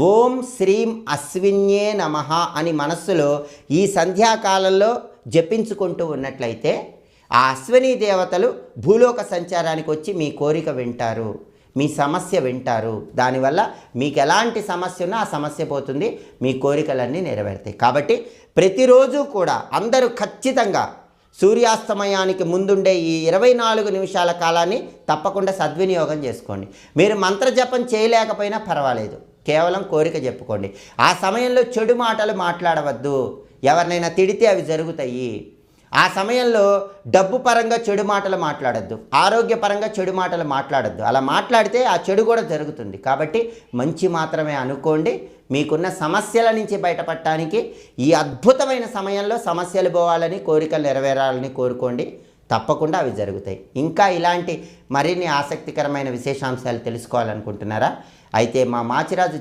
ఓం శ్రీం అశ్విన్యే నమః అని మనస్సులో ఈ సంధ్యాకాలంలో జపించుకుంటూ ఉన్నట్లయితే ఆ అశ్విని దేవతలు భూలోక సంచారానికి వచ్చి మీ కోరిక వింటారు, మీ సమస్య వింటారు. దానివల్ల మీకు ఎలాంటి సమస్య ఉన్నా ఆ సమస్య పోతుంది, మీ కోరికలన్నీ నెరవేరుతాయి. కాబట్టి ప్రతిరోజు కూడా అందరూ ఖచ్చితంగా సూర్యాస్తమయానికి ముందుండే ఈ 24 నిమిషాల కాలాన్ని తప్పకుండా సద్వినియోగం చేసుకోండి. మీరు మంత్రజపం చేయలేకపోయినా పర్వాలేదు, కేవలం కోరిక చెప్పుకోండి. ఆ సమయంలో చెడు మాటలు మాట్లాడవద్దు, ఎవరినైనా తిడితే అవి జరుగుతాయి. ఆ సమయంలో డబ్బు పరంగా చెడు మాటలు మాట్లాడద్దు, ఆరోగ్యపరంగా చెడు మాటలు మాట్లాడద్దు. అలా మాట్లాడితే ఆ చెడు కూడా జరుగుతుంది. కాబట్టి మంచి మాత్రమే అనుకోండి. మీకున్న సమస్యల నుంచి బయటపడటానికి ఈ అద్భుతమైన సమయంలో సమస్యలు పోవాలని, కోరికలు నెరవేరాలని కోరుకోండి. తప్పకుండా అవి జరుగుతాయి. ఇంకా ఇలాంటి మరిన్ని ఆసక్తికరమైన విశేషాంశాలు తెలుసుకోవాలనుకుంటున్నారా? అయితే మా మాచిరాజు